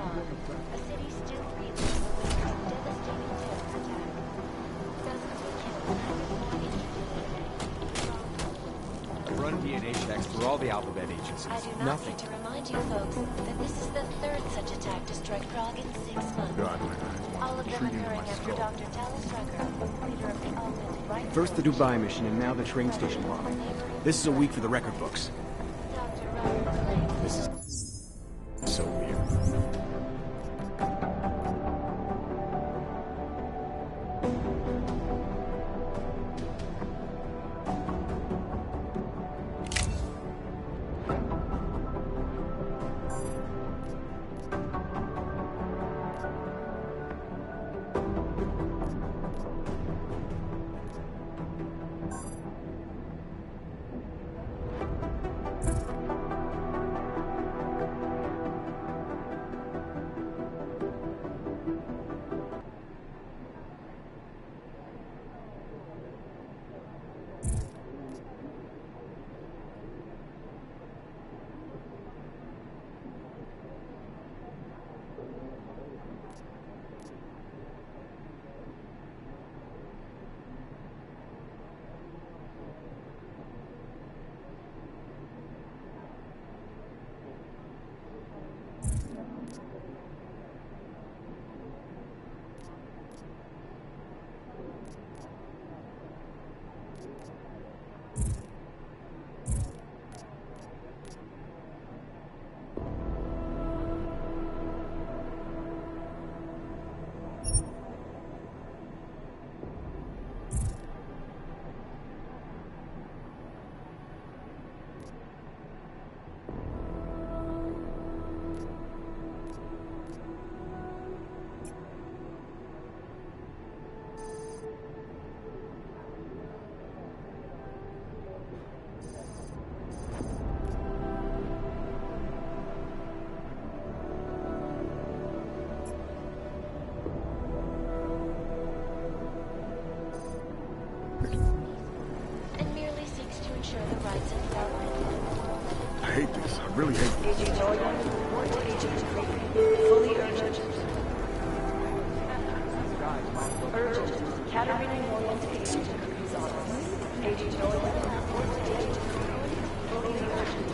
Prague, a city still reeling from the winter's devastating terror attack. Dozens were killed and hundreds more injured. I've run DNA checks through all the alphabet agencies. I do not Nothing. need to remind you folks that this is the third such attack to strike Prague in 6 months. God, my eyes All want of them treating occurring my after skull. Dr. Talos Rucker, leader of the augmented right. First the Dubai mission and now the train station bomb. This is a week for the record books. Dr. Rucker claims This is so weird. and merely seeks to ensure the rights of the augmented. I hate this. I really hate this. Agent Jordan, report to Agent Creepy. Fully urgent. Urgent. Caterina Norland to Agent Creepy's office. Agent Jordan, report to Agent Creepy. Fully urgent.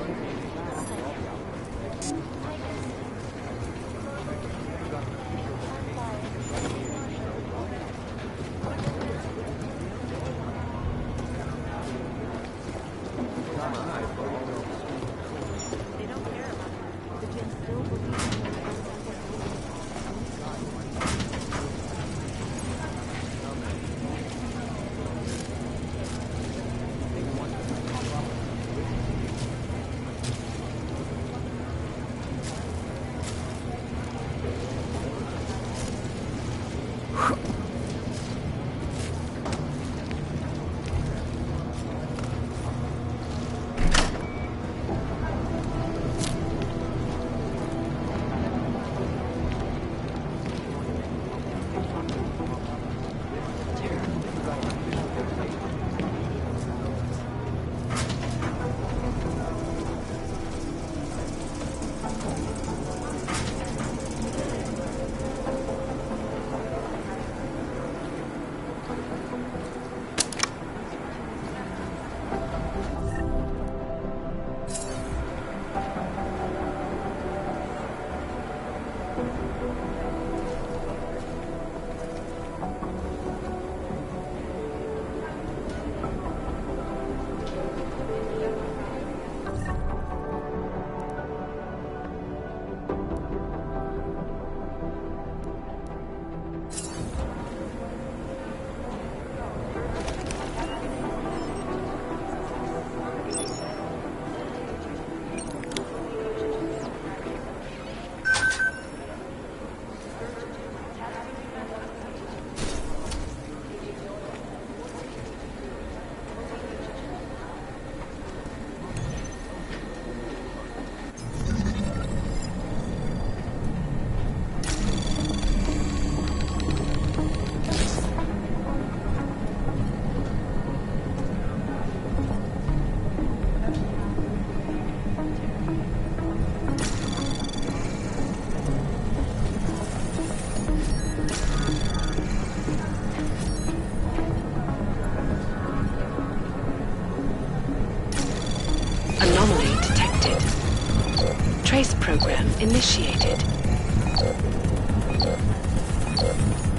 initiated.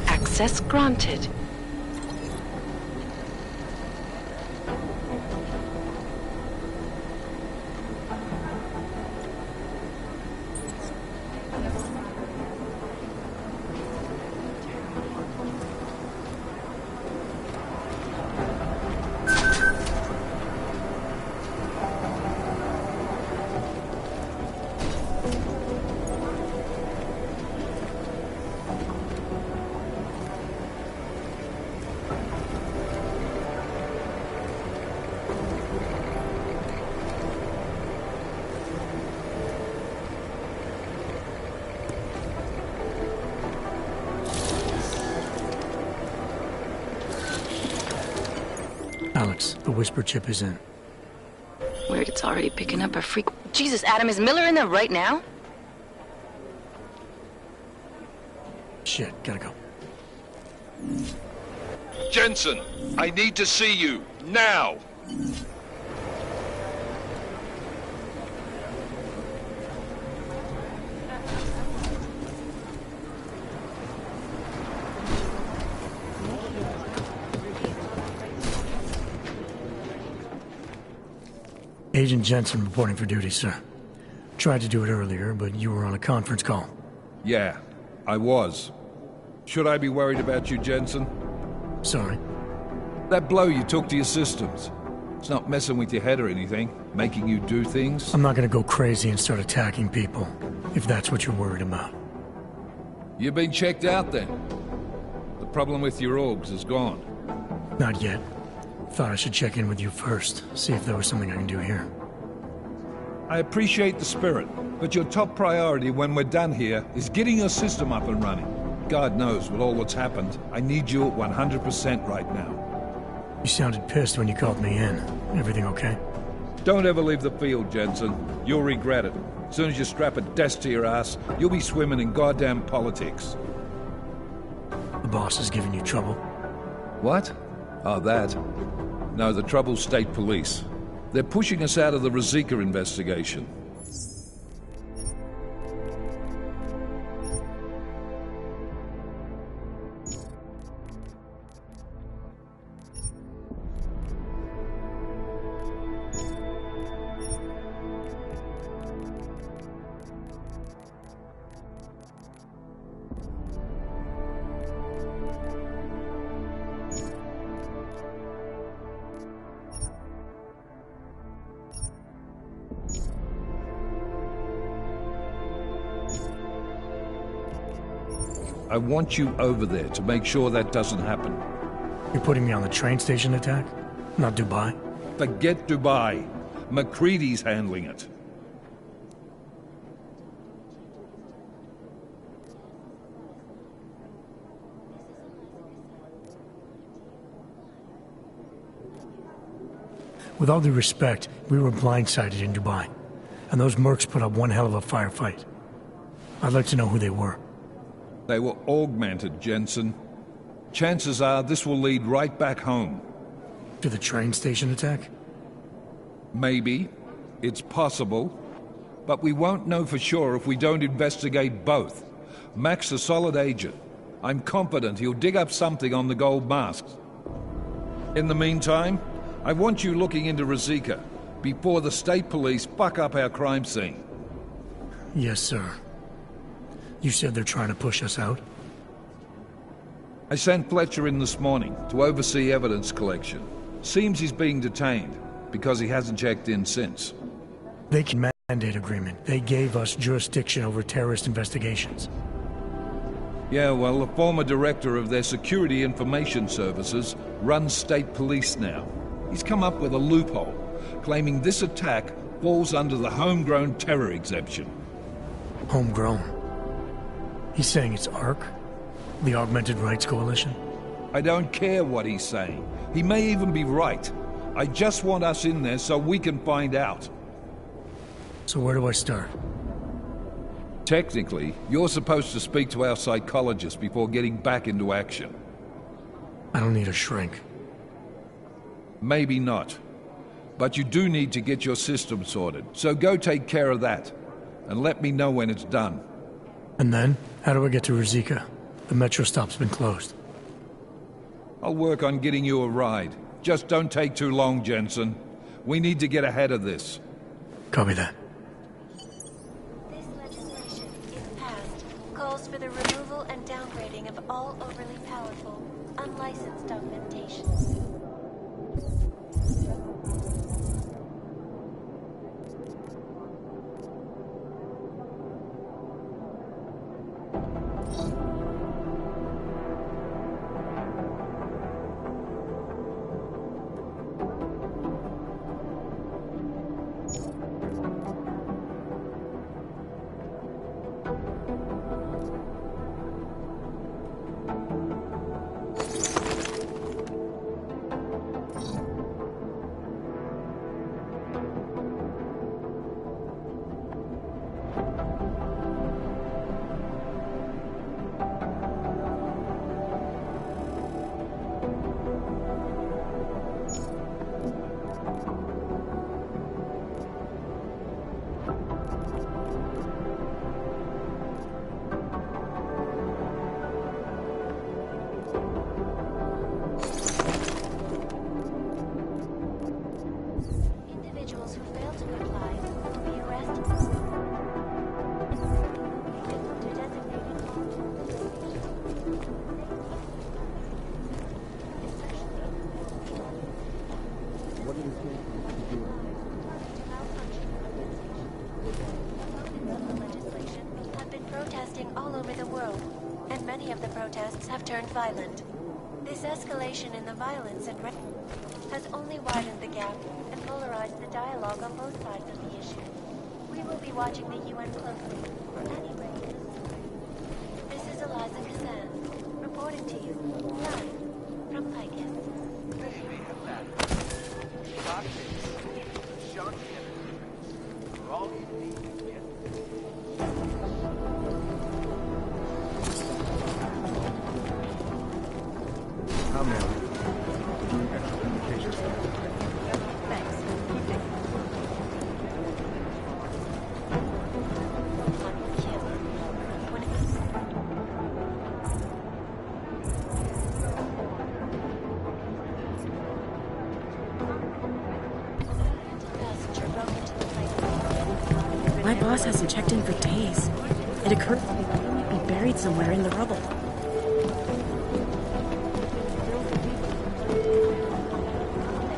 Access granted. Alex, the whisper chip is in. Weird, it's already picking up a freak. Jesus, Adam, is Miller in there right now? Shit, gotta go. Jensen, I need to see you, now! Agent Jensen reporting for duty, sir. Tried to do it earlier, but you were on a conference call. Yeah, I was. Should I be worried about you, Jensen? Sorry. That blow you took to your systems. It's not messing with your head or anything, making you do things. I'm not gonna go crazy and start attacking people, if that's what you're worried about. You've been checked out then. The problem with your orgs is gone. Not yet. Thought I should check in with you first, see if there was something I can do here. I appreciate the spirit, but your top priority when we're done here is getting your system up and running. God knows with all that's happened, I need you at 100% right now. You sounded pissed when you called me in. Everything okay? Don't ever leave the field, Jensen. You'll regret it. As soon as you strap a desk to your ass, you'll be swimming in goddamn politics. The boss is giving you trouble? What? Oh, that. No, the Trouble's State Police. They're pushing us out of the Rosika investigation. I want you over there to make sure that doesn't happen. You're putting me on the train station attack? Not Dubai? Forget Dubai. McCready's handling it. With all due respect, we were blindsided in Dubai. And those mercs put up one hell of a firefight. I'd like to know who they were. They were augmented, Jensen. Chances are this will lead right back home. To the train station attack? Maybe. It's possible. But we won't know for sure if we don't investigate both. Mac's a solid agent. I'm confident he'll dig up something on the gold masks. In the meantime, I want you looking into Rosika before the state police fuck up our crime scene. Yes, sir. You said they're trying to push us out? I sent Fletcher in this morning to oversee evidence collection. Seems he's being detained, because he hasn't checked in since. They can mandate agreement. They gave us jurisdiction over terrorist investigations. Yeah, well, the former director of their security information services runs state police now. He's come up with a loophole, claiming this attack falls under the homegrown terror exemption. Homegrown? He's saying it's ARC? The Augmented Rights Coalition? I don't care what he's saying. He may even be right. I just want us in there so we can find out. So where do I start? Technically, you're supposed to speak to our psychologist before getting back into action. I don't need a shrink. Maybe not. But you do need to get your system sorted, so go take care of that. and let me know when it's done. And then, how do I get to Ruzicka? The metro stop's been closed. I'll work on getting you a ride. Just don't take too long, Jensen. We need to get ahead of this. Copy that. This legislation, if passed, calls for the removal and downgrading of all overly powerful, unlicensed augmentations. Individuals who fail to comply will be arrested. To designated legislation have been protesting all over the world, and many of the protests have turned violent. This escalation in the violence and has only widened the gap and polarized the dialogue on both sides of the issue. We will be watching the UN closely for any breakthroughs. This is Eliza Kazan, reporting to you, live from Picus. I'm now. Extra communications. My boss hasn't checked in for days. It occurred to me that he might be buried somewhere in the rubble.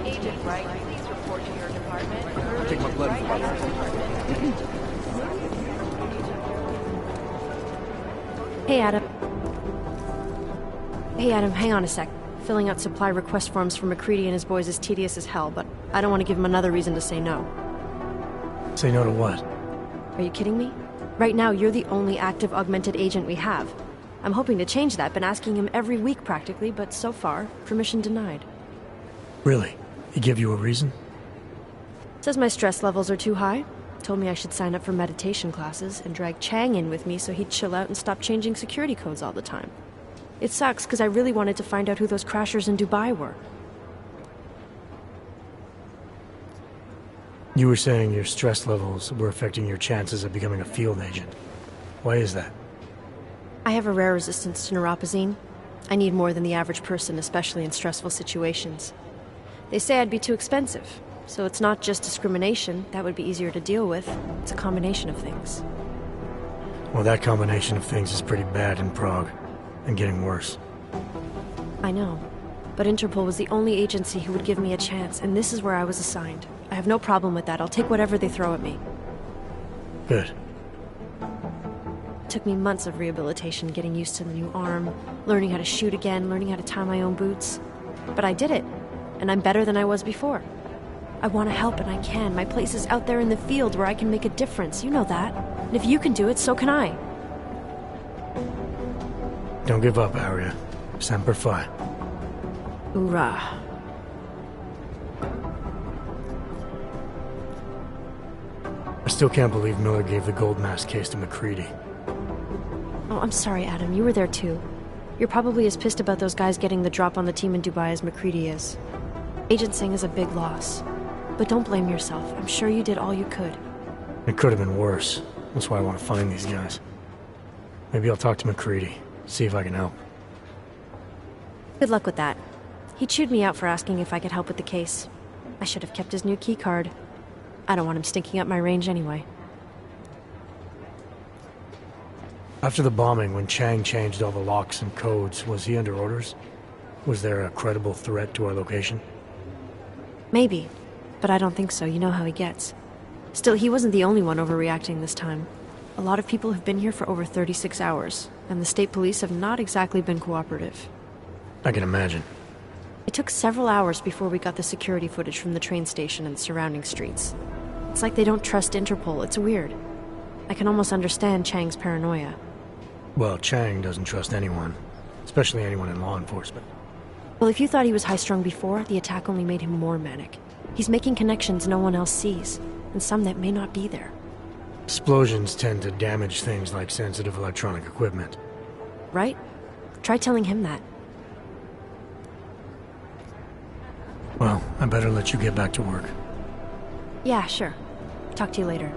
Agent Wright, please report to your department. I'll take my blood. Hey, Adam. Hey, Adam, hang on a sec. Filling out supply request forms for McCready and his boys is tedious as hell, but I don't want to give him another reason to say no. Say no to what? Are you kidding me? Right now, you're the only active augmented agent we have. I'm hoping to change that, been asking him every week practically, but so far, permission denied. Really? He gave you a reason? Says my stress levels are too high. Told me I should sign up for meditation classes and drag Chang in with me so he'd chill out and stop changing security codes all the time. It sucks because I really wanted to find out who those crashers in Dubai were. You were saying your stress levels were affecting your chances of becoming a field agent. Why is that? I have a rare resistance to neuropazine. I need more than the average person, especially in stressful situations. They say I'd be too expensive, so it's not just discrimination. That would be easier to deal with. It's a combination of things. Well, that combination of things is pretty bad in Prague, and getting worse. I know, but Interpol was the only agency who would give me a chance, and this is where I was assigned. I have no problem with that. I'll take whatever they throw at me. Good. It took me months of rehabilitation, getting used to the new arm, learning how to shoot again, learning how to tie my own boots. But I did it, and I'm better than I was before. I want to help, and I can. My place is out there in the field where I can make a difference. You know that. And if you can do it, so can I. Don't give up, Aria. Semper Fi. Hoorah. I still can't believe Miller gave the gold mask case to McCready. Oh, I'm sorry, Adam. You were there too. You're probably as pissed about those guys getting the drop on the team in Dubai as McCready is. Agent Singh is a big loss. But don't blame yourself. I'm sure you did all you could. It could have been worse. That's why I want to find these guys. Maybe I'll talk to McCready, see if I can help. Good luck with that. He chewed me out for asking if I could help with the case. I should have kept his new key card. I don't want him stinking up my range anyway. After the bombing, when Chang changed all the locks and codes, was he under orders? Was there a credible threat to our location? Maybe, but I don't think so. You know how he gets. Still, he wasn't the only one overreacting this time. A lot of people have been here for over 36 hours, and the state police have not exactly been cooperative. I can imagine. It took several hours before we got the security footage from the train station and surrounding streets. It's like they don't trust Interpol. It's weird. I can almost understand Chang's paranoia. Well, Chang doesn't trust anyone, especially anyone in law enforcement. Well, if you thought he was high-strung before, the attack only made him more manic. He's making connections no one else sees, and some that may not be there. Explosions tend to damage things like sensitive electronic equipment. Right? Try telling him that. Well, I better let you get back to work. Yeah, sure. Talk to you later.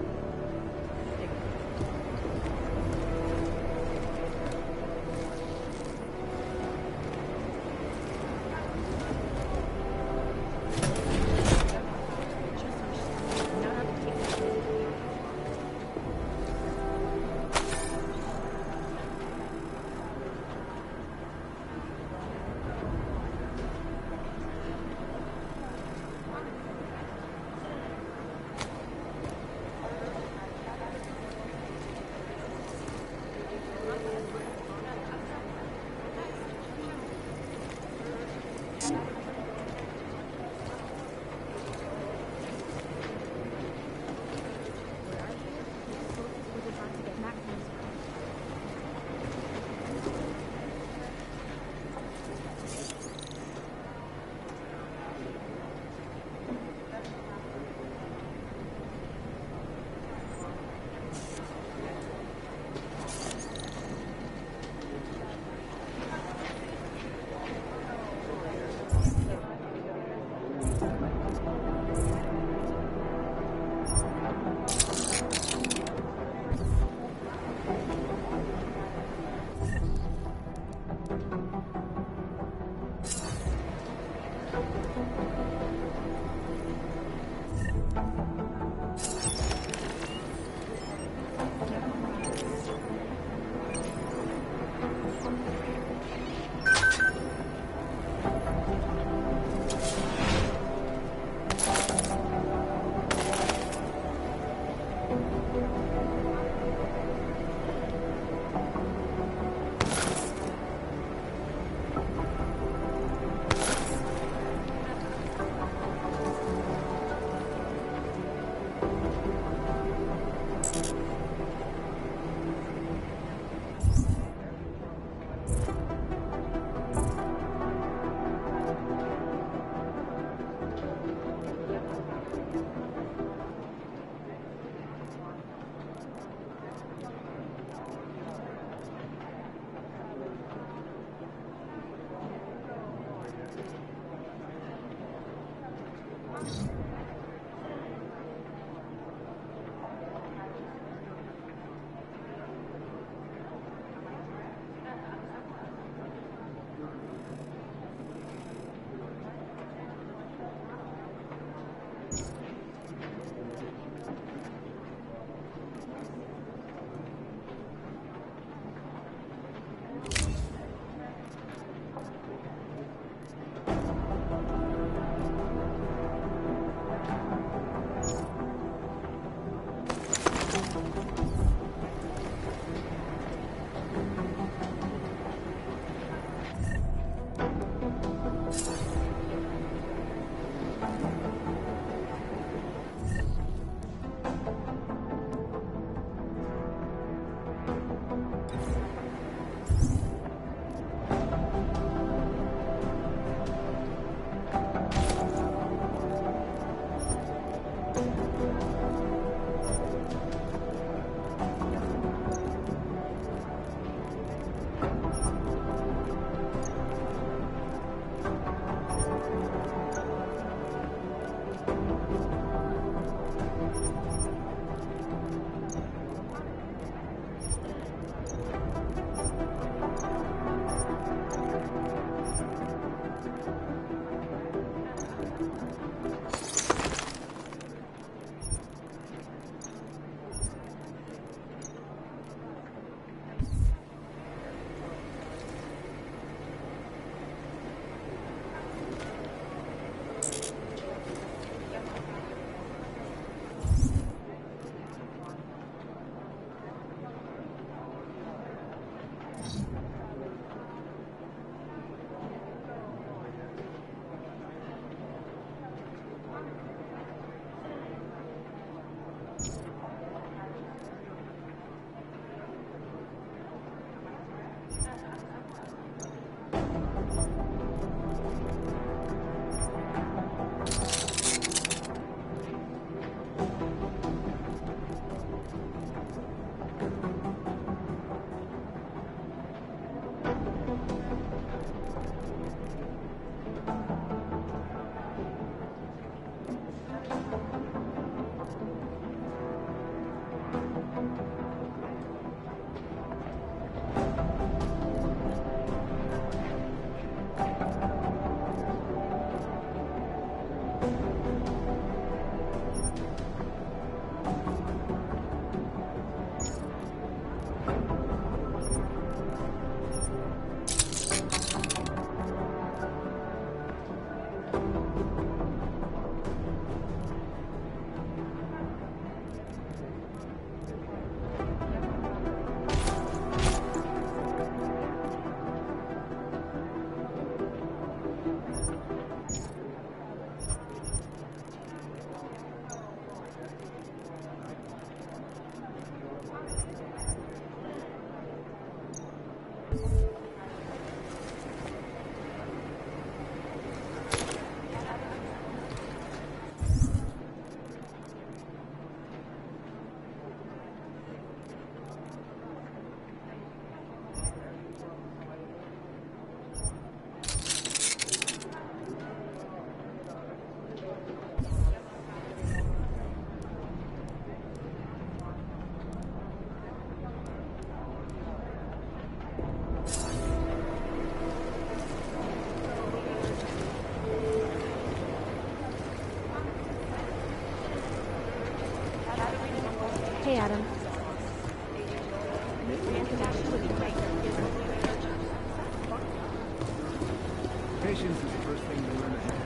Patience is the first thing you learn to have.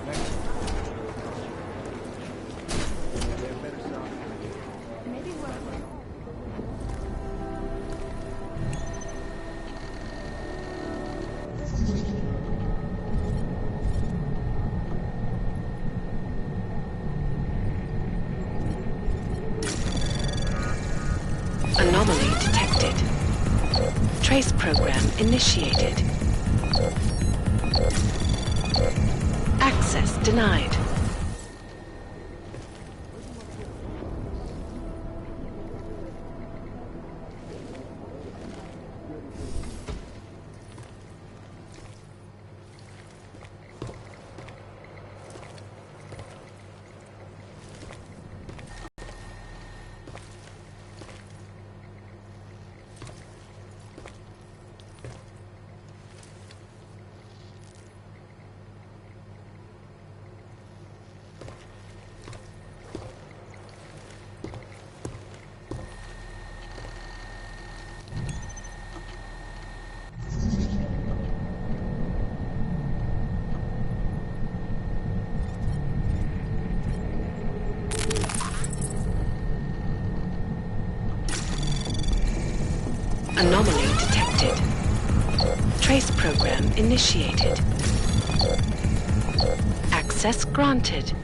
Next. They have better stuff. Maybe we're... Anomaly detected. Trace program initiated. Access denied. Anomaly detected. Trace program initiated. Access granted.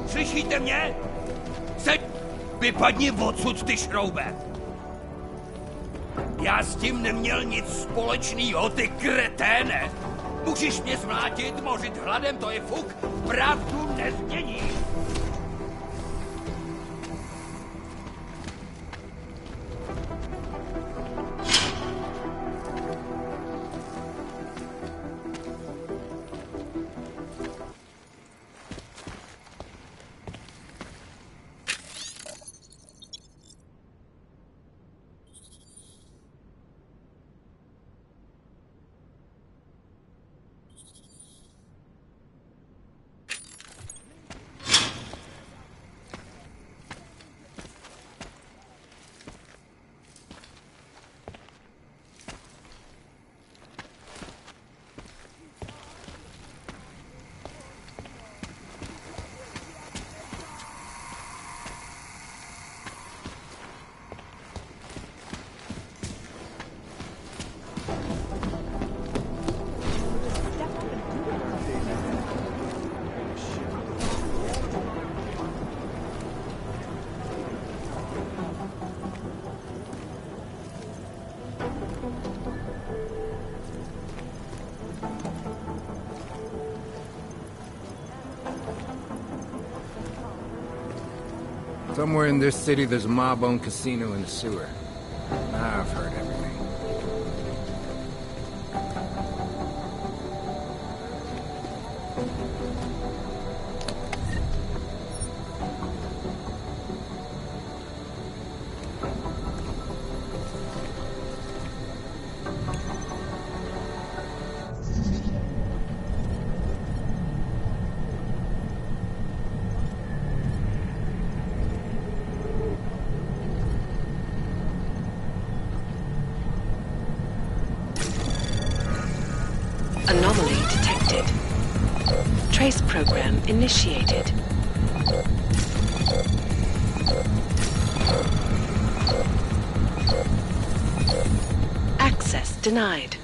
Slyšíte mě? Seď! Vypadni odsud, ty šroube! Já s tím neměl nic společného, ty kreténe! Můžeš mě zmlátit, mořit hladem, to je fuk, pravdu nezmění! Somewhere in this city, there's a mob-owned casino in the sewer. I've heard everything. Anomaly detected. Trace program initiated. Access denied.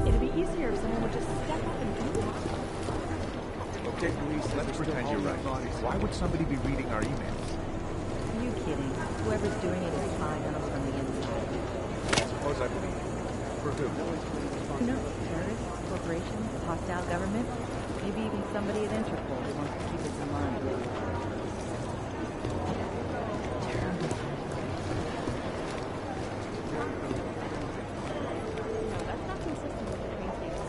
It'd be easier if someone would just step up and do it. Okay, police, let's pretend you're right. Why would somebody be reading our emails? Are you kidding? Whoever's doing it is spying on us from the inside. I suppose I believe you. For who? Who knows? Terrorists, corporations, hostile government, maybe even somebody at Interpol who wants to keep us in line. That's not consistent with the train station.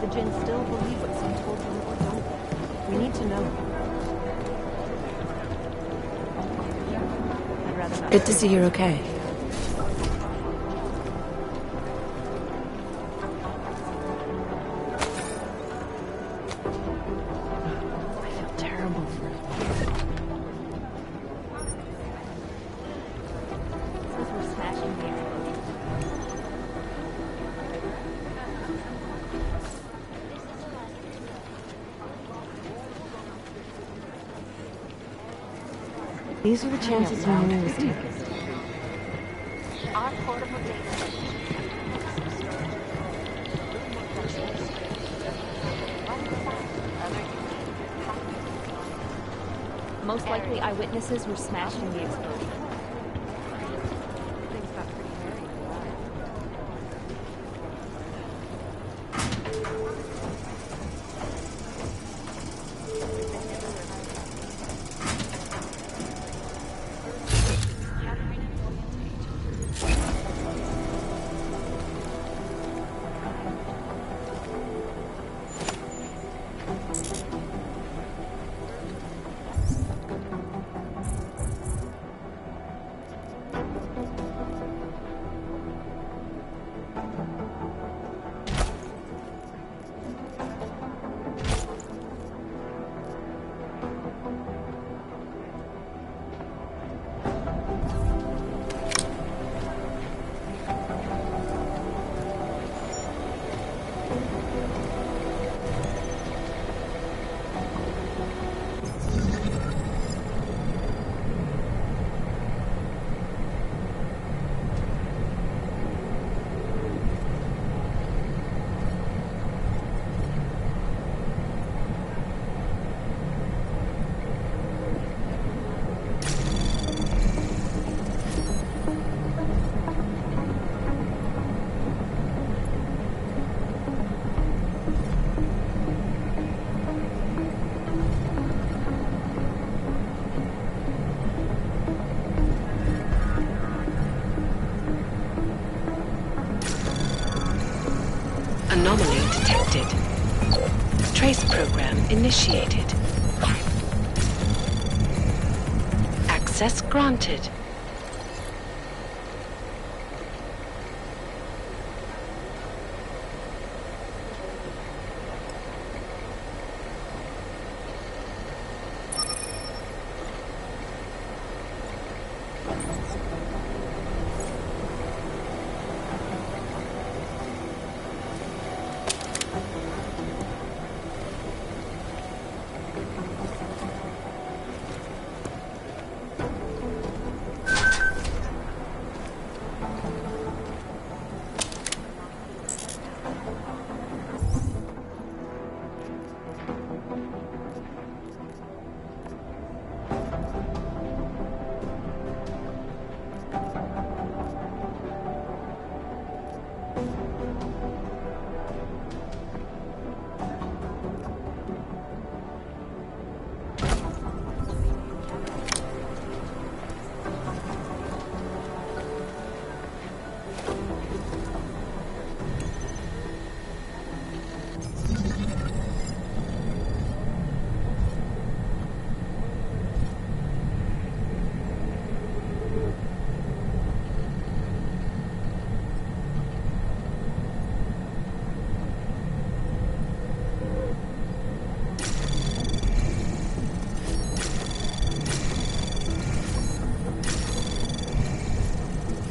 The Jinn still believe what some told them or don't. We need to know. I'd rather not. Good to see you're okay. I feel terrible. Says we're smashing the explosion. These are the chances Mary was taking. Our portable data. Most likely eyewitnesses were smashed in the explosion. Things got pretty hairy. Trace program initiated. Access granted.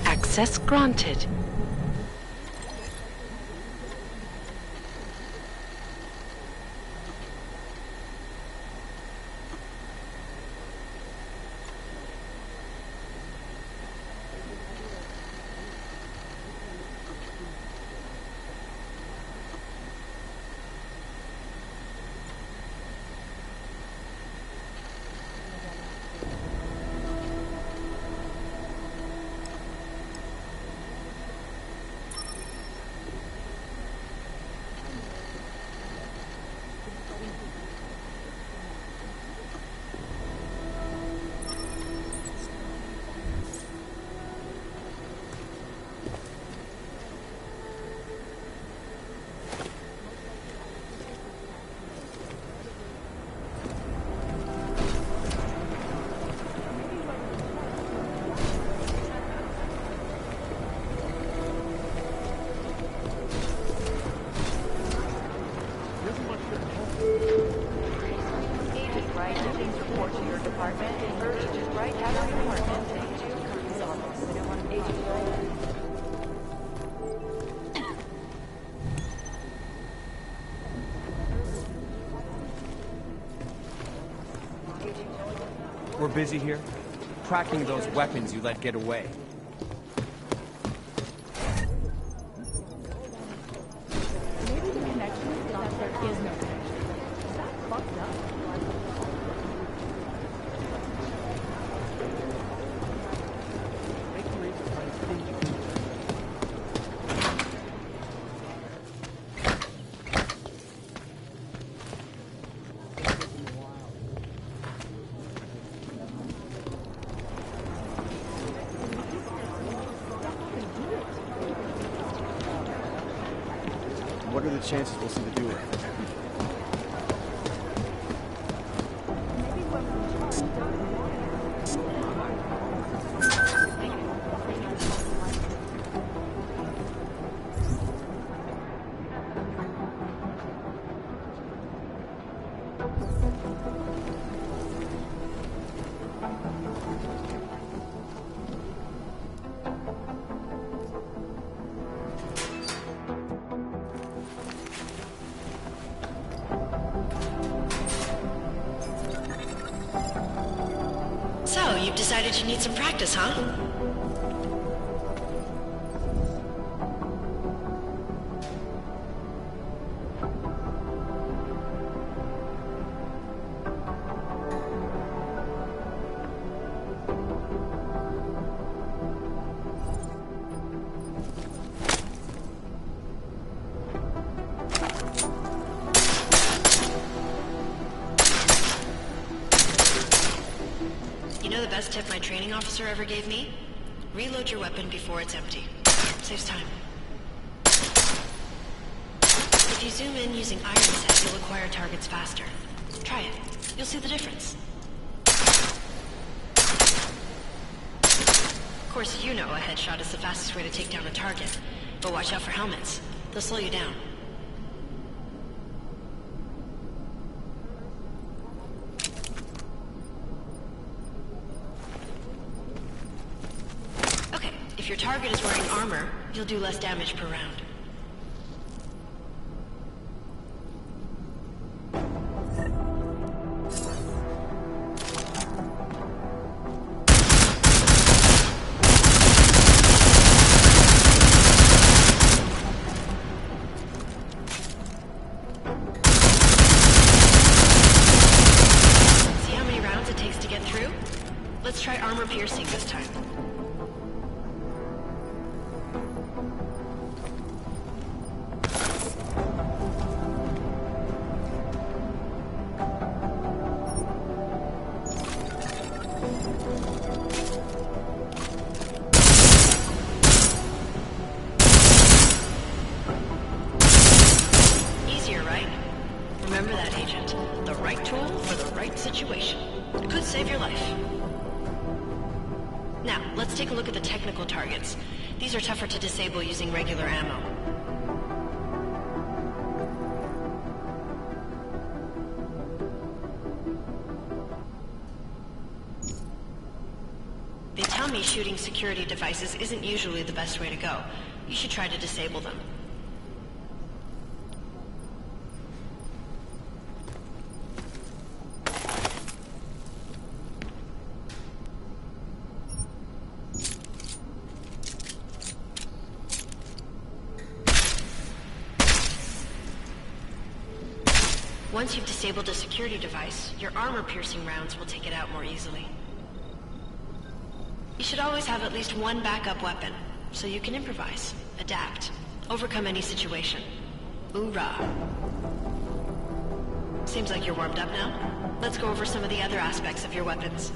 Access granted. We're busy here, tracking those weapons you let get away. What are the chances we'll see the doer? So, you've decided you need some practice, huh? You know the best tip my training officer ever gave me? Reload your weapon before it's empty. Saves time. If If you zoom in using iron sight, you'll acquire targets faster. Try it. You'll see the difference. Of course, you know a headshot is the fastest way to take down a target. But watch out for helmets. They'll slow you down. Okay, if your target is wearing armor, you'll do less damage per round. Let's try armor piercing this time. Easier, right? Remember that, Agent. The right tool for the right situation. It could save your life. Now, let's take a look at the technical targets. These are tougher to disable using regular ammo. They tell me shooting security devices isn't usually the best way to go. You should try to disable them. Once you've disabled a security device, your armor-piercing rounds will take it out more easily. You should always have at least one backup weapon, so you can improvise, adapt, overcome any situation. Hoorah! Seems like you're warmed up now. Let's go over some of the other aspects of your weapons.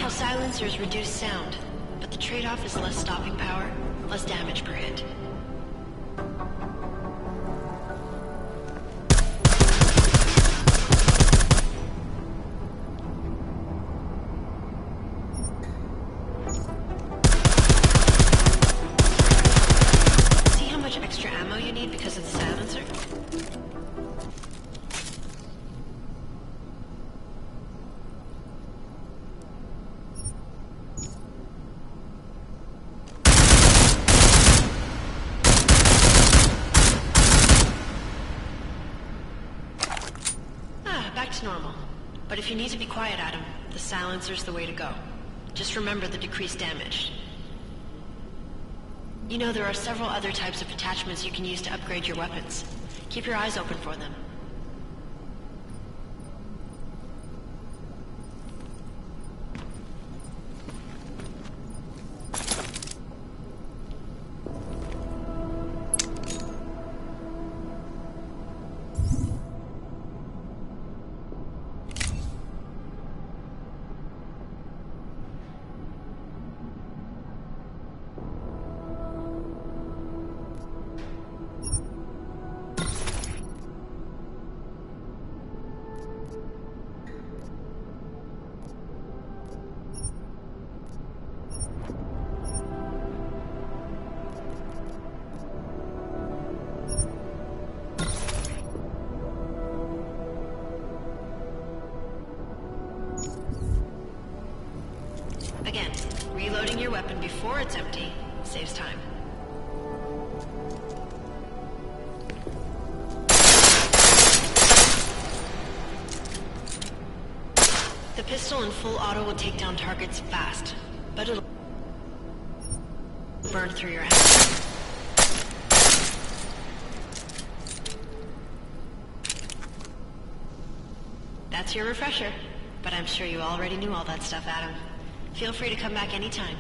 Silencers reduce sound, but the trade-off is less stopping power, less damage per hit. See how much extra ammo you need because of the silencer? Back to normal. But if you need to be quiet, Adam, the silencer's the way to go. Just remember the decreased damage. You know, there are several other types of attachments you can use to upgrade your weapons. Keep your eyes open for them. Again, reloading your weapon before it's empty saves time. The pistol in full auto will take down targets fast, but it'll burn through your hands. That's your refresher. But I'm sure you already knew all that stuff, Adam. Feel free to come back anytime.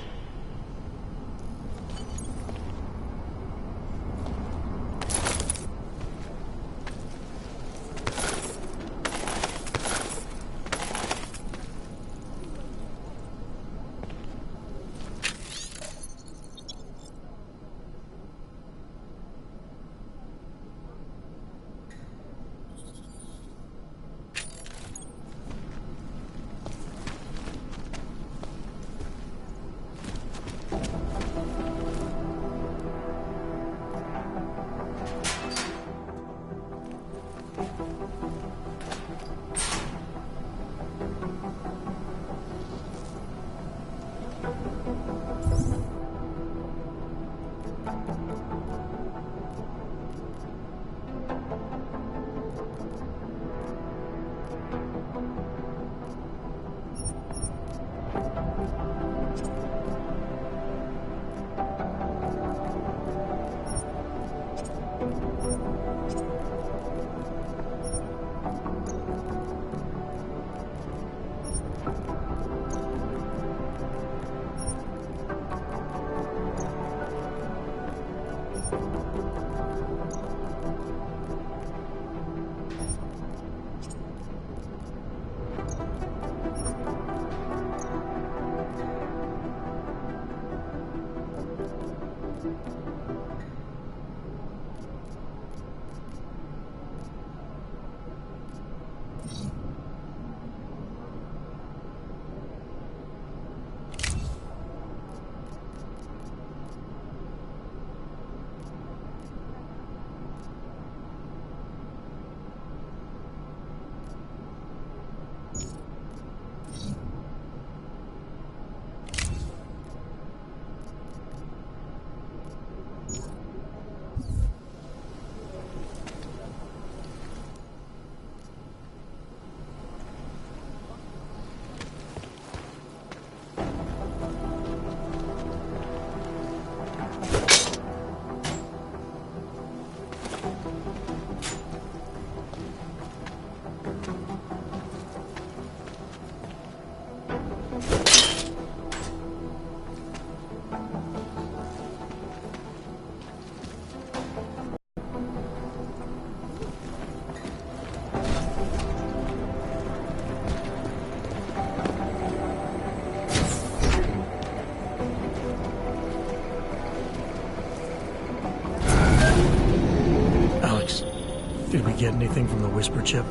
Did we get anything from the Whisper chip?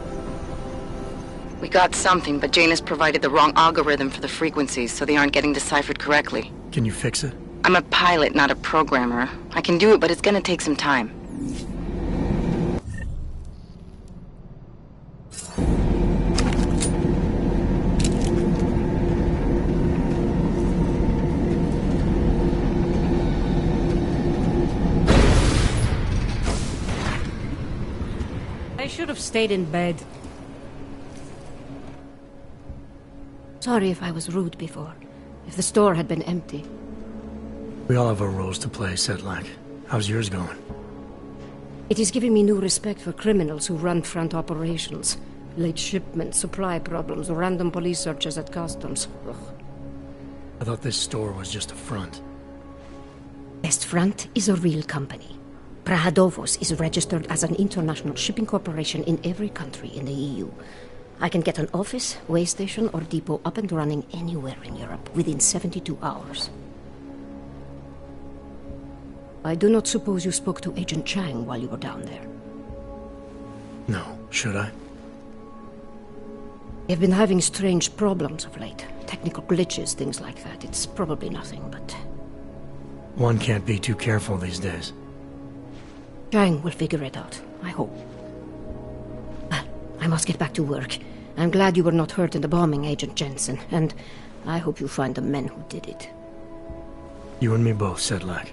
We got something, but Jane has provided the wrong algorithm for the frequencies, so they aren't getting deciphered correctly. Can you fix it? I'm a pilot, not a programmer. I can do it, but it's gonna take some time. I should have stayed in bed. Sorry if I was rude before. If the store had been empty. We all have our roles to play, Sedlak. How's yours going? It is giving me new respect for criminals who run front operations. Late shipments, supply problems, random police searches at customs. Ugh. I thought this store was just a front. Best Front is a real company. Prahadovos is registered as an international shipping corporation in every country in the EU. I can get an office, way station, or depot up and running anywhere in Europe within 72 hours. I do not suppose you spoke to Agent Chang while you were down there. No, should I? They've been having strange problems of late. Technical glitches, things like that. It's probably nothing, but... One can't be too careful these days. Chang will figure it out, I hope. Well, I must get back to work. I'm glad you were not hurt in the bombing, Agent Jensen, and I hope you find the men who did it. You and me both, Sedlak.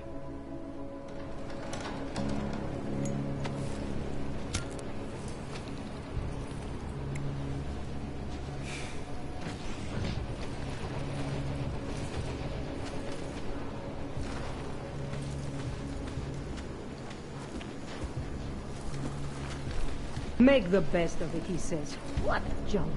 Make the best of it, he says. What a joke.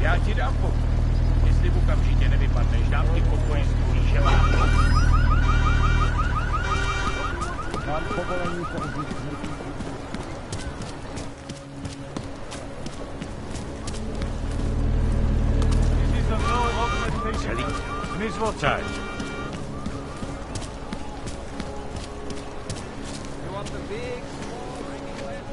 Já ti dám pokoj. Jestli okamžitě nevypadneš, dám ti pokoj s tvůj želám. Mám povolení se oblížit mrtvých. This is a no augmentation. Zmiz odsaď. You want the big, small, ringing left?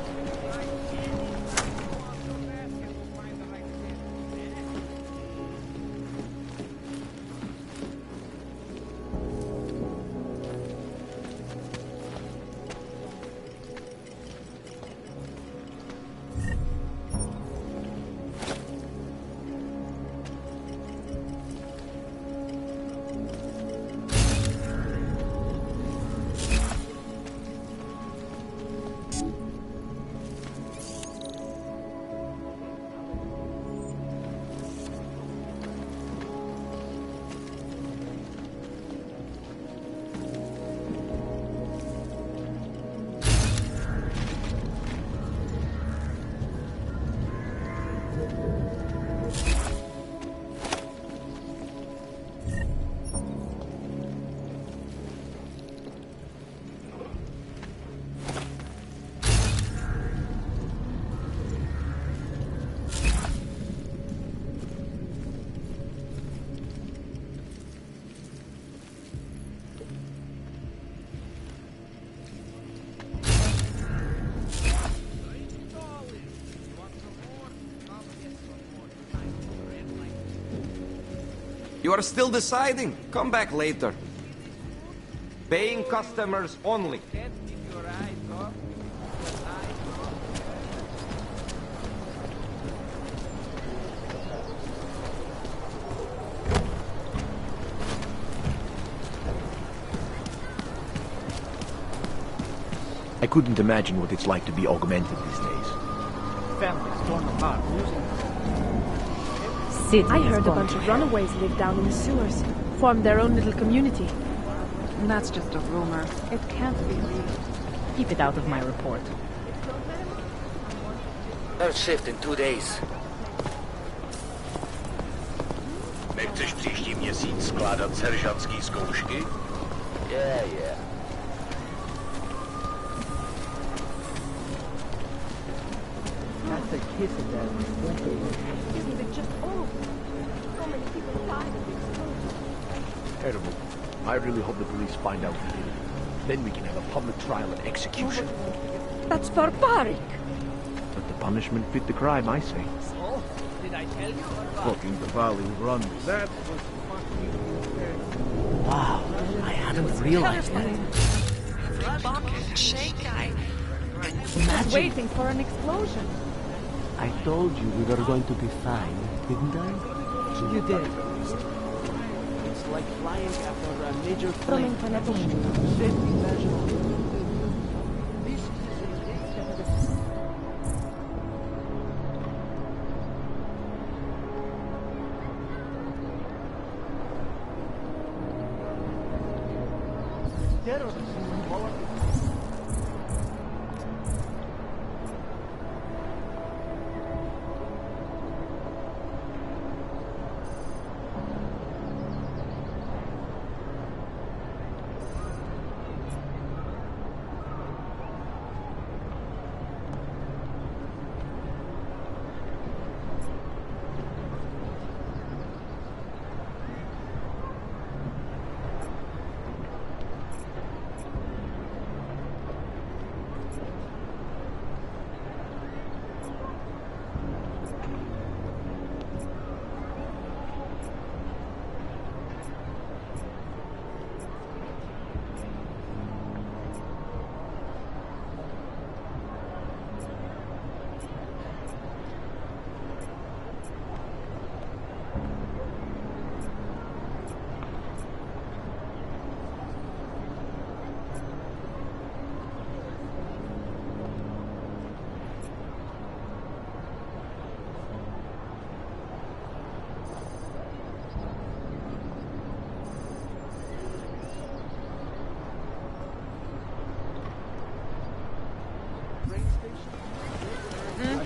You are still deciding? Come back later. Paying customers only. I couldn't imagine what it's like to be augmented these days. Families torn apart, losing. I heard a bunch of runaways live down in the sewers, formed their own little community. That's just a rumor. It can't be real. Keep it out of my report. Third shift in 2 days. Nechceš příští měsíc skládat seržantský zkoušky? Yeah. That's a kiss of that. Isn't it just awful? So many people died of the explosion. Terrible. I really hope the police find out who did it. Then we can have a public trial and execution. That's barbaric. But the punishment fit the crime, I say. So, did I tell you? Fucking the valley runs. That was fucking... Wow, I hadn't realized that. Every bump and shake, Imagine waiting for an explosion. I told you we were going to be fine, didn't I? You did. It's like flying after a major plane. Safety measure.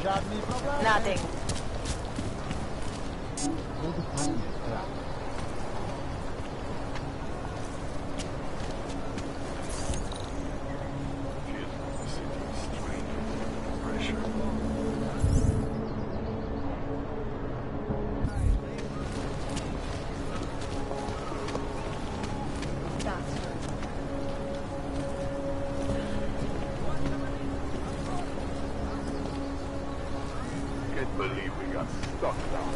Nothing. Can't believe we got stuck down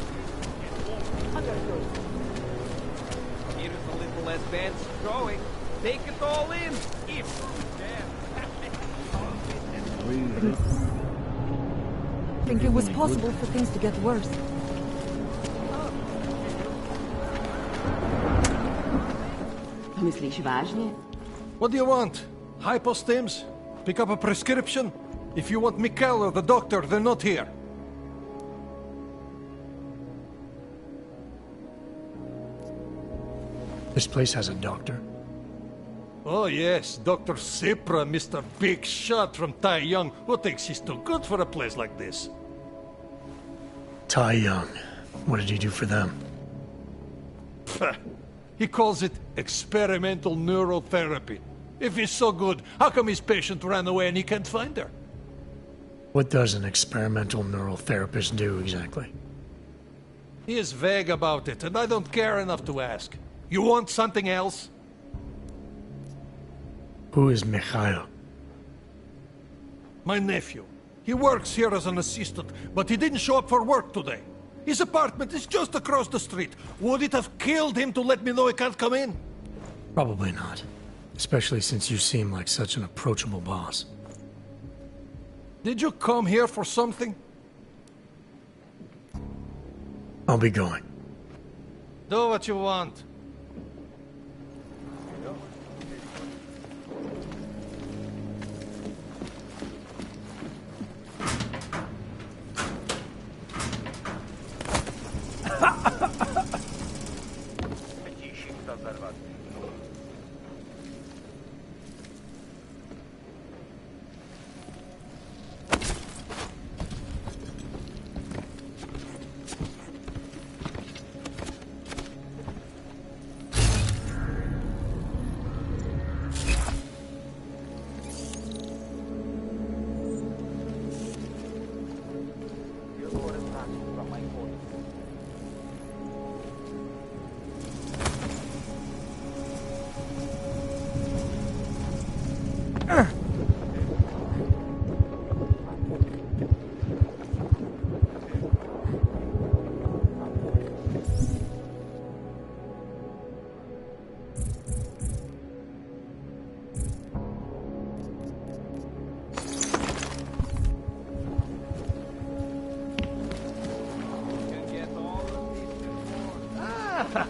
Here's a little advanced drawing. Take it all in, if I think it was possible for things to get worse. Myslíš vážně? What do you want? Hypostims? Pick up a prescription? If you want Mikkel or the doctor, they're not here. This place has a doctor? Oh yes, Dr. Sipra, Mr. Big Shot from Tai Young, who thinks he's too good for a place like this. Tai Young. What did he do for them? He calls it experimental neurotherapy. If he's so good, how come his patient ran away and he can't find her? What does an experimental neural therapist do exactly? He is vague about it, and I don't care enough to ask. You want something else? Who is Mikhail? My nephew. He works here as an assistant, but he didn't show up for work today. His apartment is just across the street. Would it have killed him to let me know he can't come in? Probably not. Especially since you seem like such an approachable boss. Did you come here for something? I'll be going. Do what you want.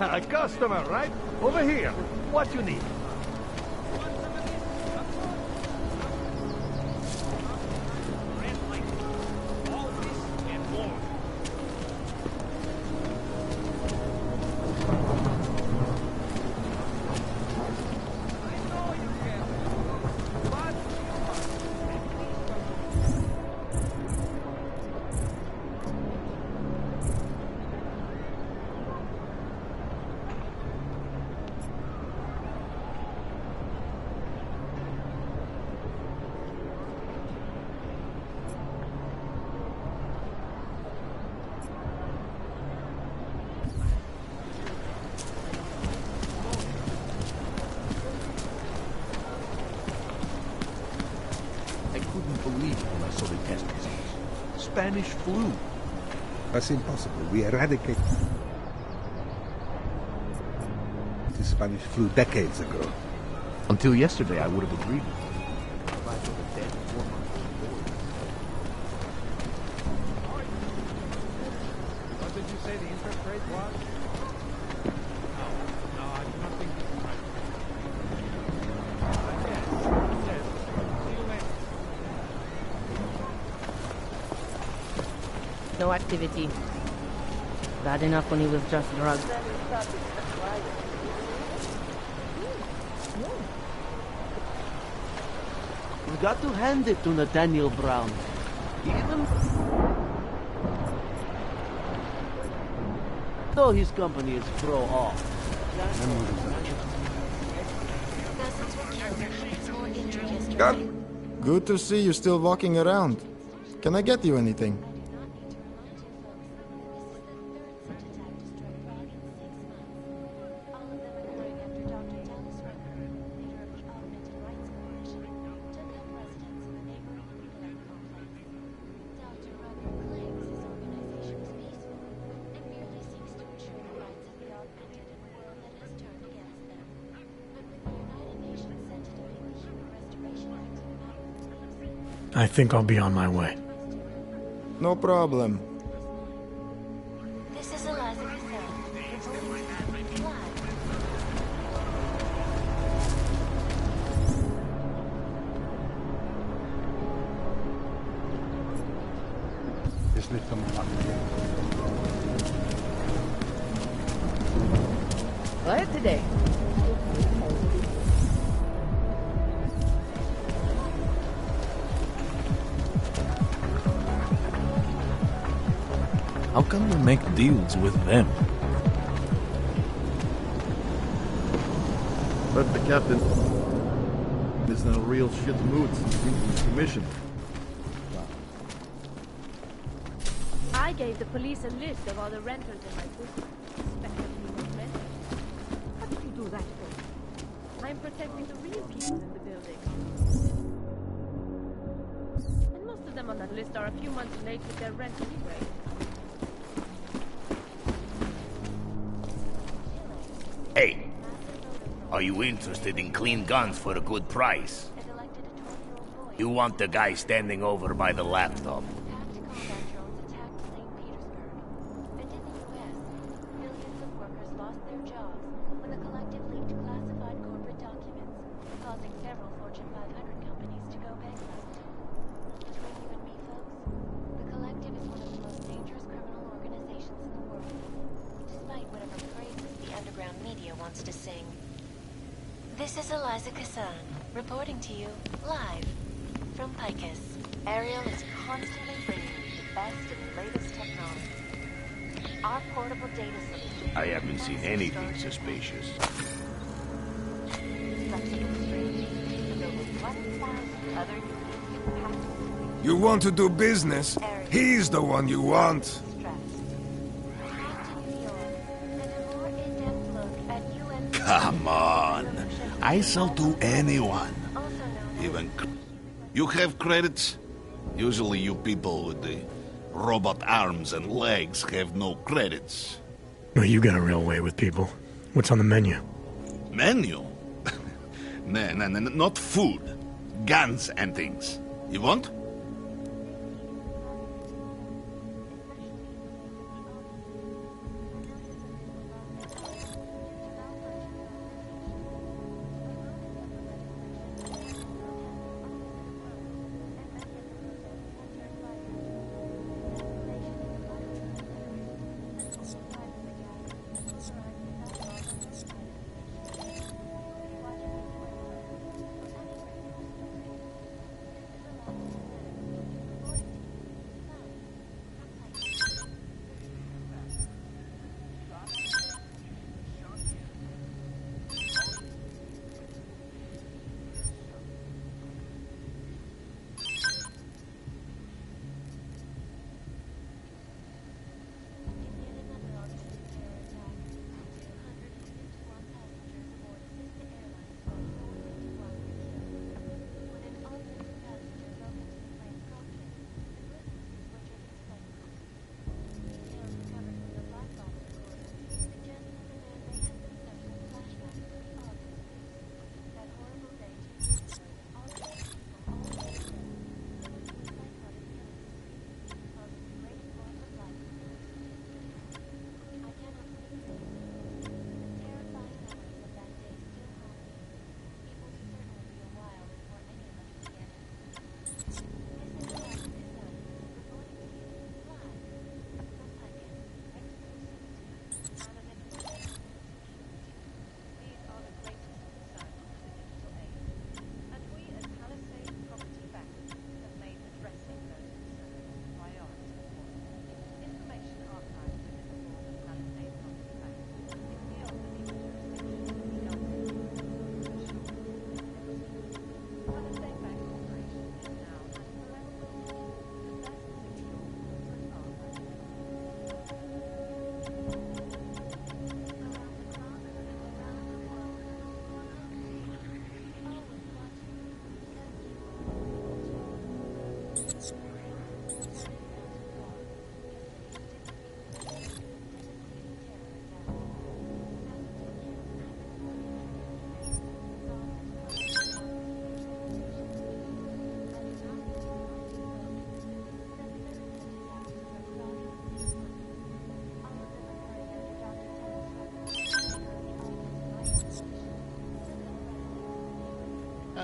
A customer, right? Over here. What you need? Spanish flu. That's impossible. We eradicated the Spanish flu decades ago. Until yesterday, I would have agreed with you. What did you say the interest rate was? No, I do not think this is right. Yes. See you later. No activity. Bad enough when he was just drugged. We got to hand it to Nathaniel Brown. Even Though his company is pro-all. Dozens were killed. More injured yesterday. God, good to see you still walking around. Can I get you anything? I think I'll be on my way. No problem. This is Eliza Cassell. Quiet today. How come you make deals with them? But the captain is in a real shit mood since leaving his commission. I gave the police a list of all the renters in my business. What did you do that for? I'm protecting the real people in the building. And most of them on that list are a few months late with their rent anyway. Hey, are you interested in clean guns for a good price? You want the guy standing over by the laptop. To sing. This is Eliza Cassan, reporting to you live from Picus. Ariel is constantly bringing you the best and latest technology. Our portable data solution. I haven't seen anything suspicious. You want to do business? He's the one you want. Come on. I sell to anyone. Even... You have credits? Usually you people with the robot arms and legs have no credits. Well, you got a real way with people. What's on the menu? Menu? No, not food. Guns and things. You want?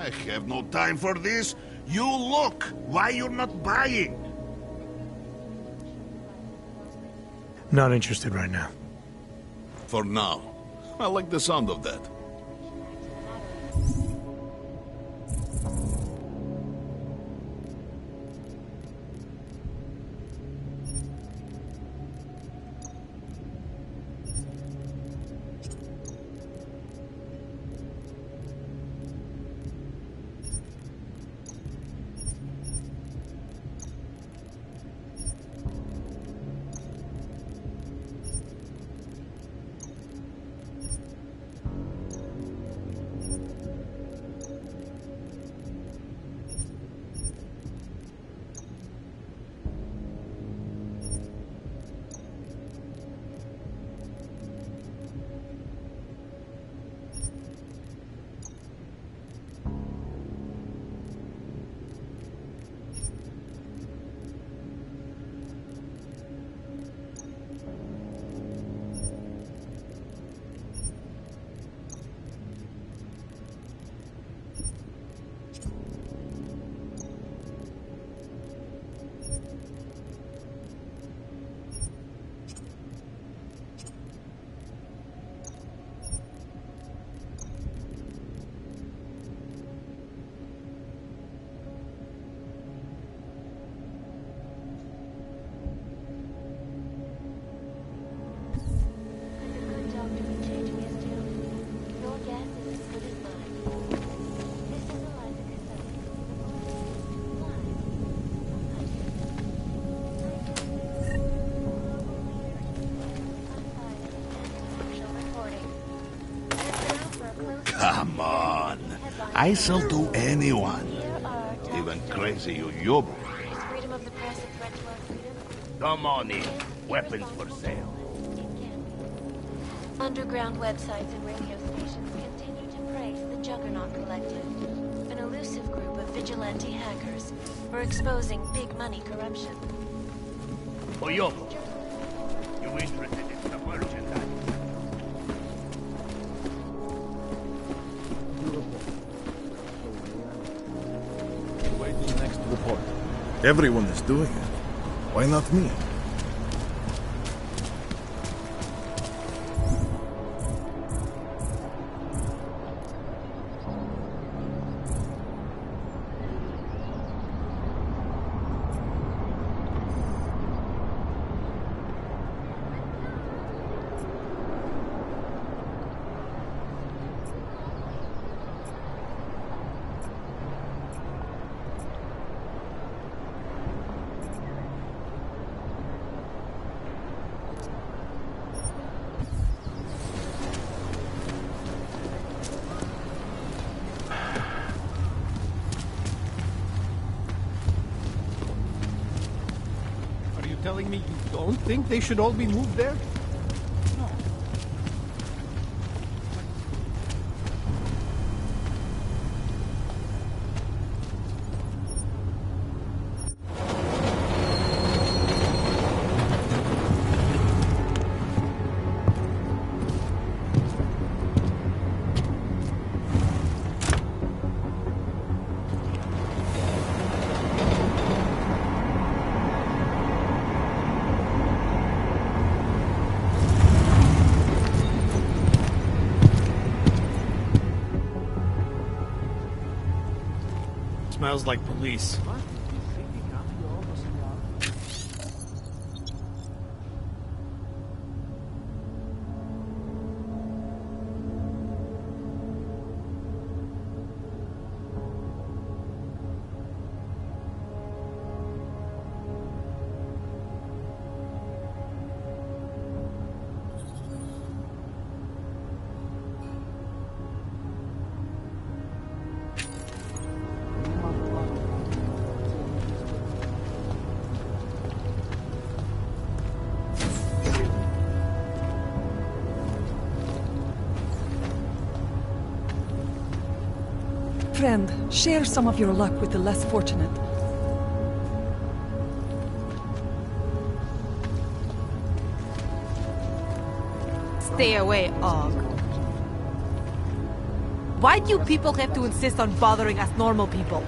I have no time for this. You look. Why you're not buying? Not interested right now. For now. I like the sound of that. Come on. I sell to anyone. Even crazy you. Freedom of the press a threat to our freedom? Come on in. Weapons for sale. Underground websites and radio stations continue to praise the Juggernaut Collective, an elusive group of vigilante hackers for exposing big money corruption. Oyobo, you interested in some merchandise? Waiting next report. Everyone is doing it. Why not me? Telling me you don't think they should all be moved there? No. Smells like police. Friend, share some of your luck with the less fortunate. Stay away, Og. Why do you people have to insist on bothering us normal people?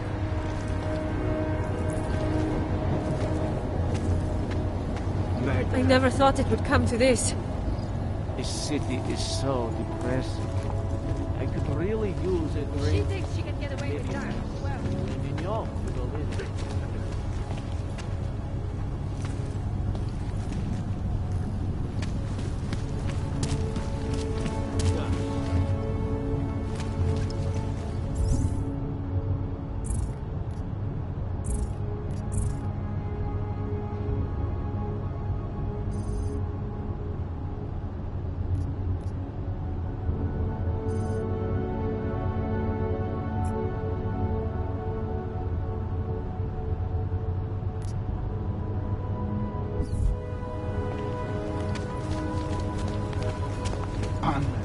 I never thought it would come to this. This city is so depressing. I could really use a drink. She thinks she can get away with that as well. Mignon with a little.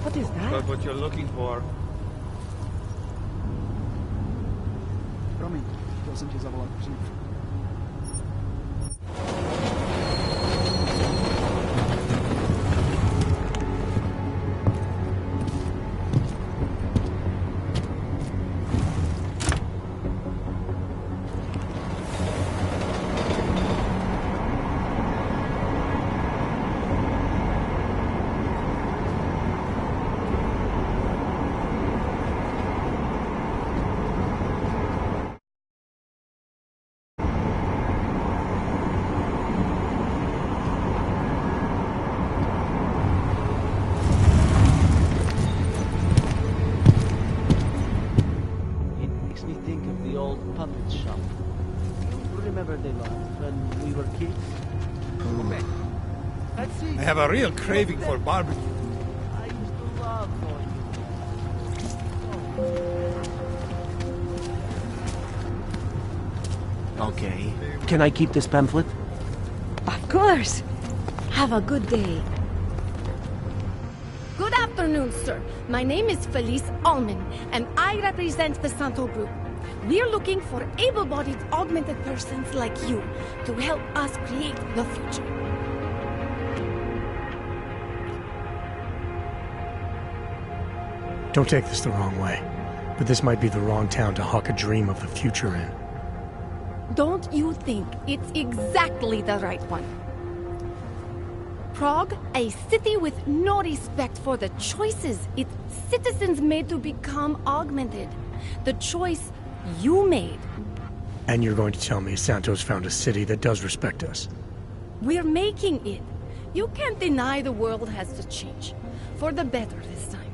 What is that? Got what you're looking for. Promiň, chtěl jsem ti zavolat dřív. Puppet shop. Remember the lot when we were kids? Let's see. I have a real craving for barbecue. I used to love going. Okay. Can I keep this pamphlet? Of course. Have a good day. Good afternoon, sir. My name is Felice Allman, and I represent the Santo Group. We're looking for able-bodied augmented persons like you to help us create the future. Don't take this the wrong way, but this might be the wrong town to hawk a dream of the future in. Don't you think it's exactly the right one? Prague, a city with no respect for the choices its citizens made to become augmented. The choice you made. And you're going to tell me Santos found a city that does respect us? We're making it. You can't deny the world has to change. For the better this time.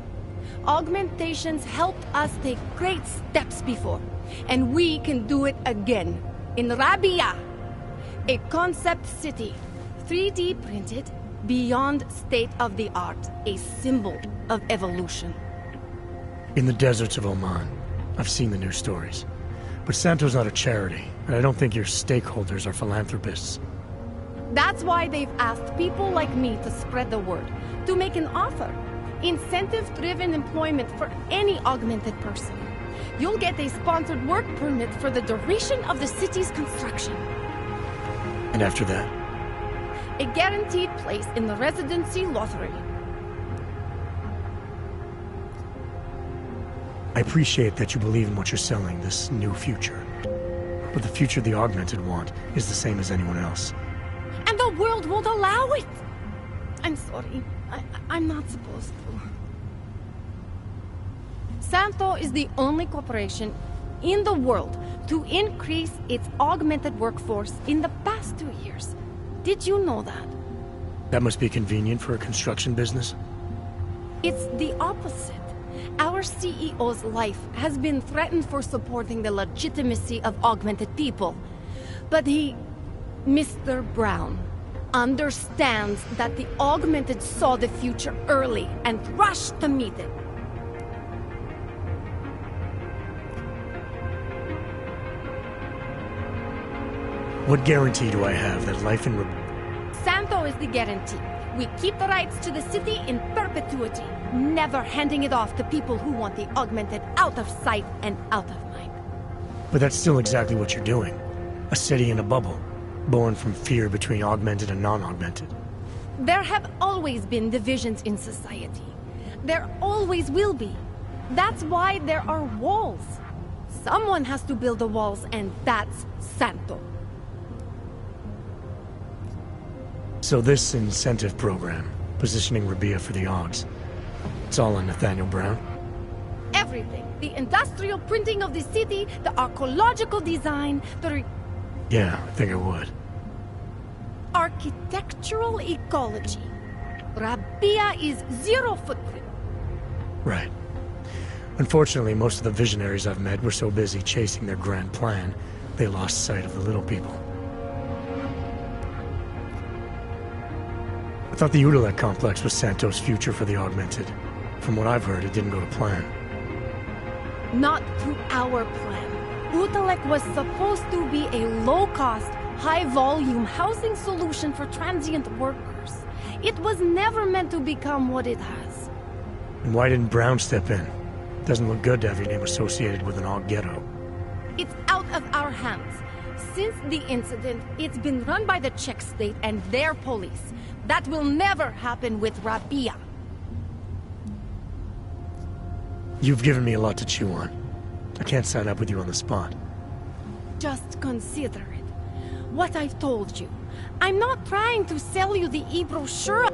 Augmentations helped us take great steps before. And we can do it again. In Rabia. A concept city. 3D printed. Beyond state-of-the-art. A symbol of evolution. In the deserts of Oman. I've seen the news stories. But Santo's not a charity, and I don't think your stakeholders are philanthropists. That's why they've asked people like me to spread the word, to make an offer. Incentive-driven employment for any augmented person. You'll get a sponsored work permit for the duration of the city's construction. And after that? A guaranteed place in the residency lottery. I appreciate that you believe in what you're selling, this new future. But the future the Augmented want is the same as anyone else. And the world won't allow it! I'm sorry. I'm not supposed to. Santo is the only corporation in the world to increase its augmented workforce in the past 2 years. Did you know that? That must be convenient for a construction business. It's the opposite. Our CEO's life has been threatened for supporting the legitimacy of augmented people. But he, Mr. Brown, understands that the augmented saw the future early and rushed to meet it. What guarantee do I have that life in Santo is the guarantee. We keep the rights to the city in perpetuity, never handing it off to people who want the augmented out of sight and out of mind. But that's still exactly what you're doing. A city in a bubble, born from fear between augmented and non-augmented. There have always been divisions in society. There always will be. That's why there are walls. Someone has to build the walls, and that's Santo. So this incentive program, positioning Rabia for the Augs, it's all on Nathaniel Brown? Everything. The industrial printing of the city, the archaeological design, the Yeah, I think I would. architectural ecology. Rabia is zero footprint. Right. Unfortunately, most of the visionaries I've met were so busy chasing their grand plan, they lost sight of the little people. I thought the Udalek complex was Santos' future for the Augmented. From what I've heard, it didn't go to plan. Not through our plan. Utalek was supposed to be a low-cost, high-volume housing solution for transient workers. It was never meant to become what it has. And why didn't Brown step in? Doesn't look good to have your name associated with an Aug ghetto. It's out of our hands. Since the incident, it's been run by the Czech state and their police. That will never happen with Rabia. You've given me a lot to chew on. I can't sign up with you on the spot. Just consider it. What I've told you. I'm not trying to sell you the e-brochure.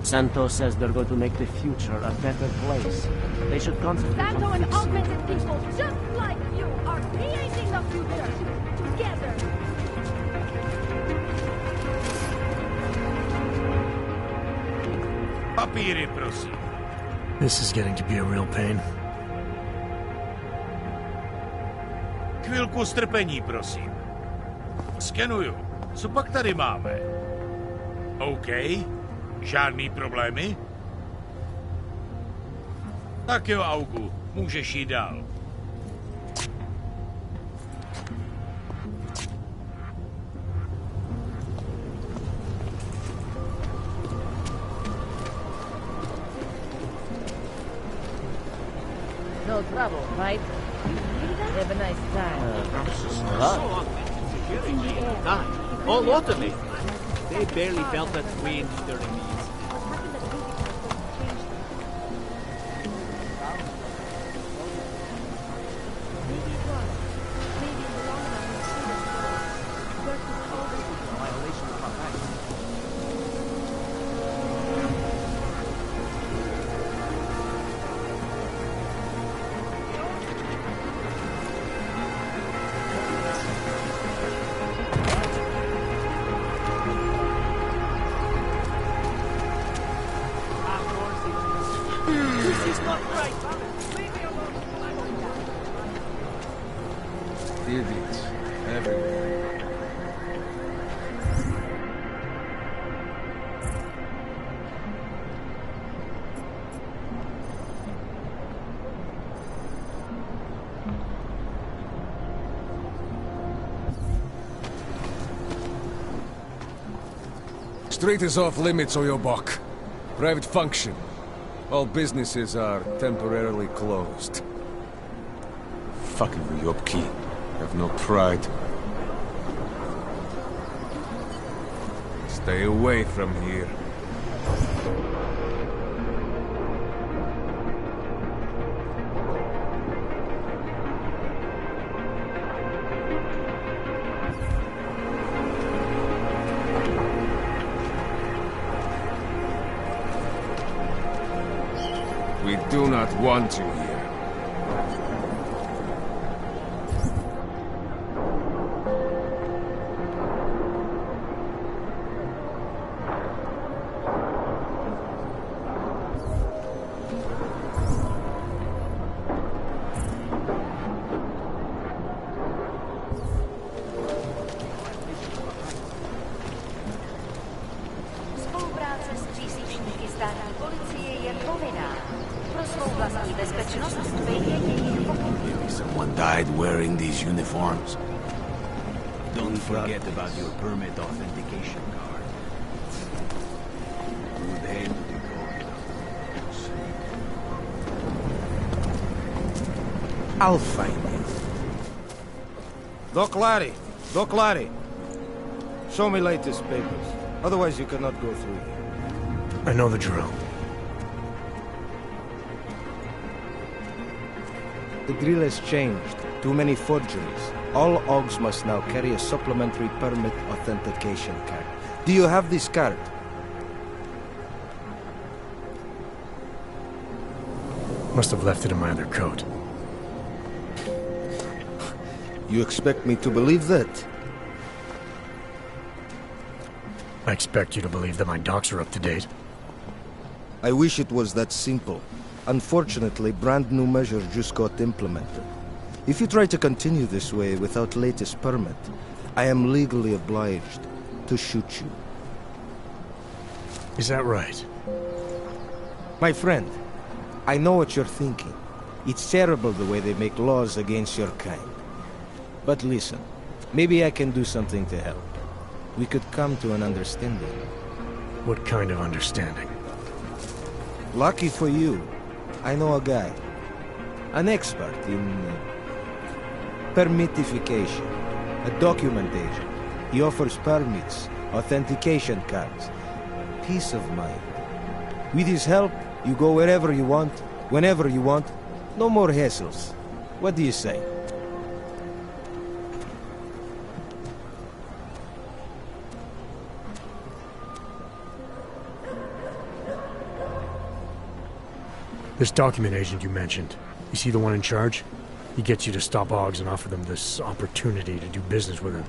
Santos says they're going to make the future a better place. They should concentrate Santo on and fixing augmented people just like you are creating the future together. Papíry, prosím. This is getting to be a real pain. Chvilku strpení, prosím. Skenuju. Co pak tady máme? OK. Žádný problémy? Tak jo, Augu. Můžeš jít dál. No trouble, right? Have a nice time. All automated. They barely felt that wind during these. Idiots. Everywhere. Street is off limits, Oyobok. Private function. All businesses are temporarily closed. Fucking Ryobki. Have no pride. Stay away from here. We do not want you here. Spolupráce s příslušníky státní policie je povinná. Pro svou vlastní bezpečnost vyjde jejich pokyn. Someone died wearing these uniforms. Don't forget about your permit authentication card. Good head to the corridor. I'll find you. Doklady. Doklady. Show me latest papers. Otherwise you cannot go through here. I know the drill. The drill has changed. Too many forgeries. All OGs must now carry a supplementary permit authentication card. Do you have this card? Must have left it in my other coat. You expect me to believe that? I expect you to believe that my docs are up to date. I wish it was that simple. Unfortunately, brand new measures just got implemented. If you try to continue this way without latest permit, I am legally obliged to shoot you. Is that right? My friend, I know what you're thinking. It's terrible the way they make laws against your kind. But listen, maybe I can do something to help. We could come to an understanding. What kind of understanding? Lucky for you, I know a guy. An expert in permitification. A document agent. He offers permits, authentication cards. Peace of mind. With his help, you go wherever you want, whenever you want. No more hassles. What do you say? This document agent you mentioned, is he the one in charge? He gets you to stop OGs and offer them this opportunity to do business with him.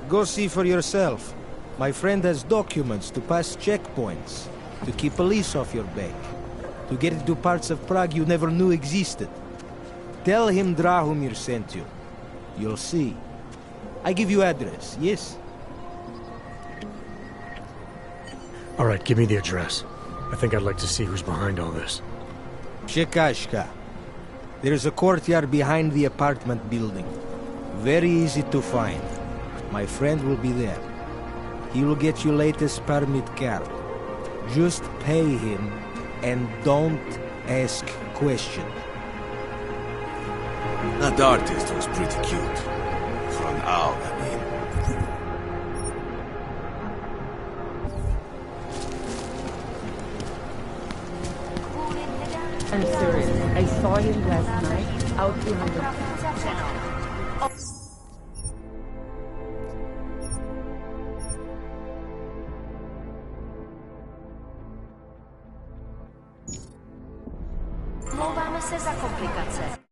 Go see for yourself. My friend has documents to pass checkpoints, to keep police off your back, to get into parts of Prague you never knew existed. Tell him Drahomir sent you. You'll see. I give you address, yes? All right, give me the address. I think I'd like to see who's behind all this. Chekashka. There's a courtyard behind the apartment building. Very easy to find. My friend will be there. He will get you latest permit card. Just pay him and don't ask questions. That artist was pretty cute. For an owl, I mean. I'm serious. I saw him last night out behind the... Omlouváme se za komplikace.